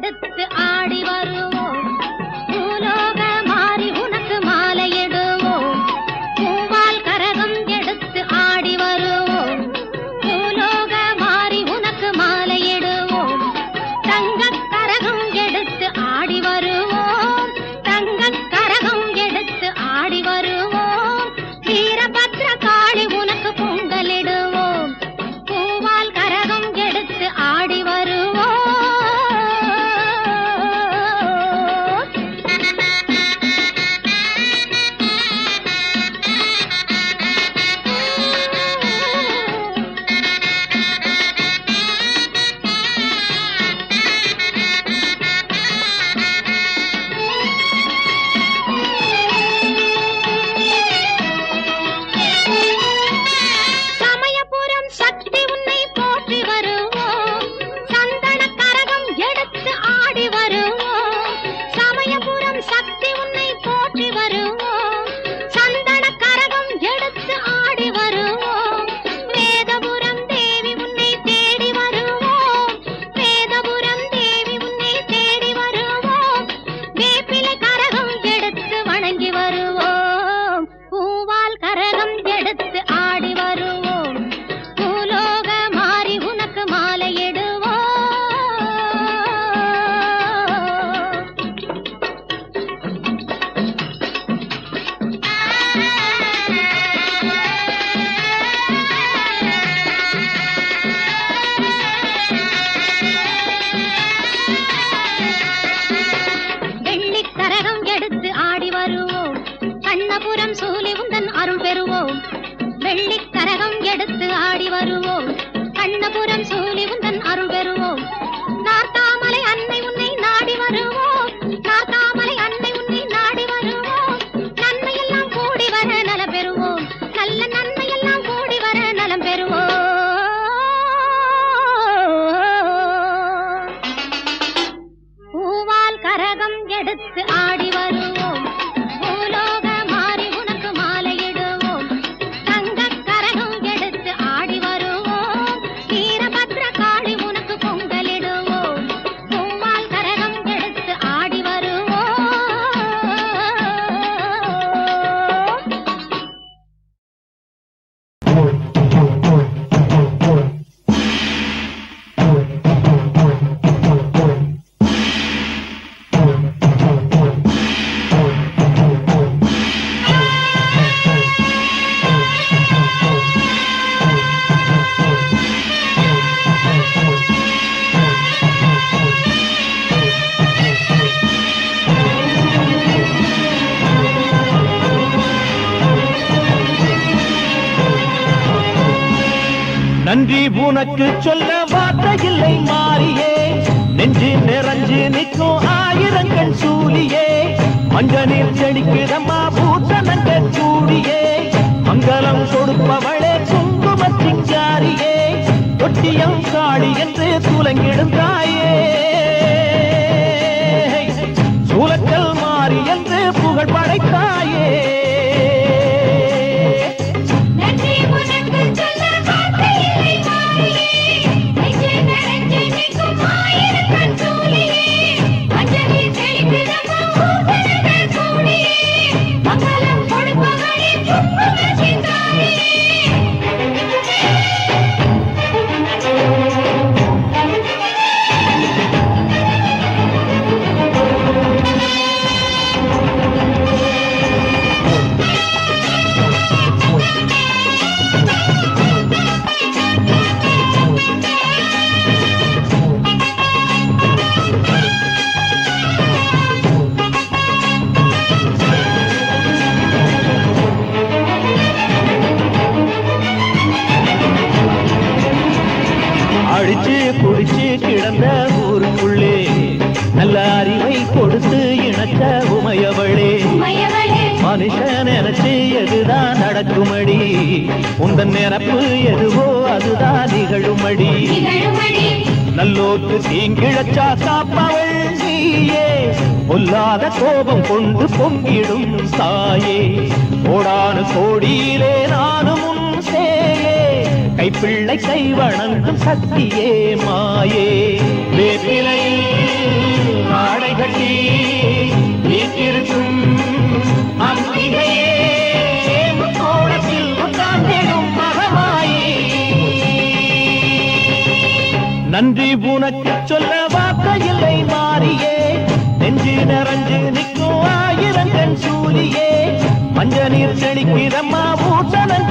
எடுத்து ஆடி வருவோம். பூலோக மாறி உனக்கு மாலையிடுவோம். பூவால் கரகம் எடுத்து ஆடி வருவோம். பூலோக மாறி உனக்கு மாலையிடுவோம். தங்கக் கரகம் எடுத்து ஆடி வருவோம். தங்கக் கரகம் எடுத்து ஆடி வருவோம். வீரபத்ர காளி உனக்கு பொங்கலிடுவோம். பூவால் கரகம் எடுத்து ஆடி வருவோம். சமயபுரம் சக்தி உன்னை போற்றி வருவோம். சந்தன கரகம் எடுத்து ஆடி வருவோம். சமயபுரம் சக்தி உன்னை போற்றி வருவோம். சந்தன கரகம் எடுத்து ஆடி வருவோம். வேதபுரம் தேவி உன்னை தேடி வருவோம். வேதபுரம் தேவி உன்னை தேடி வருவோம். வேப்பிலை கரகம் எடுத்து வணங்கி வருவோம். பூவால் கரகம் எடுத்து ஆடி வருவோம். பூலோக மாறி உனக்கு மாலையிடுவோம். வெள்ளிக் கரகம் எடுத்து ஆடி வருவோம். கண்ணபுரம் சூலி உந்தன் அருள் பெறுவோம். வெள்ளிக் கரகம் எடுத்து ஆடி வருவோம். கண்ணபுரம் சூலி உந்தன் அருள் பெறுவோம். நார்த்தாமலை அன்னை உன்னை நாடி வருவோம். நார்த்தாமலை அன்னை உன்னை நாடி வருவோம். நன்மையெல்லாம் கூடி வர நலம் பெறுவோம். நல்ல நன்மையெல்லாம் கூடி வர நலம் பெறுவோம். பூவால் கரகம் எடுத்து ஆடி வருவோம். பூலோக மாறி உனக்கு மாலையிடுவோம். தங்கக் கரகம் எடுத்து ஆடி வருவோம். வீரபத்ர காளி உனக்கு பொங்கலிடுவோம். பூவால் கரகம் எடுத்து ஆடி வருவோம். நன்றி உனக்கு சொல்ல வார்த்தை இல்லை மாறியே. நெஞ்சு நிறைஞ்சு நிற்கும் ஆயிரங்கள் சூலியே. மஞ்ச நீர் செடிக்கிறம்மா பூசணங்கள் சூடியே. மங்களம் கொடுப்பவளே குங்கும சிங்காரியே. தொட்டியம் காளி என்று துலங்கிடும் தாயே. சூலக்கல் மாறி என்று புகழ் படைத்தாயே. அடிச்சு குடிச்சு கிடந்த ஊருக்குள்ளே நல்ல அறிவை கொடுத்து இணைச்ச உமையவளே. மனுஷன் நினைச்சு எதுதான் நடக்குமடி. உந்தன் நினைப்பு எதுவோ அதுதான் நிகழுமடி. நல்லோக்கு தீங்கிழச்சா காப்பவள் நீயே. பொல்லாத கோபம் கொண்டு பொங்கிடும் தாயே. கோடானு கோடியிலே நானும் உன் சேயே. கைப்பிள்ளை கை வணங்கும் சக்தியே மாயே வேப்பிலையில் ஆடை கட்டி வீட்டிருக்கும் அம்பிகையே முக்கோணத்தில் உட்கார்ந்திடும் மகமாயி நன்றி உனக்கு சொல்ல வார்த்தையில்லை மாறியே நெஞ்சு நிறைஞ்சு நிற்கும் ஆயிரங்கன் சூரியே மஞ்ச நீர் செழிக்கிறம்மா பூசணங்கள்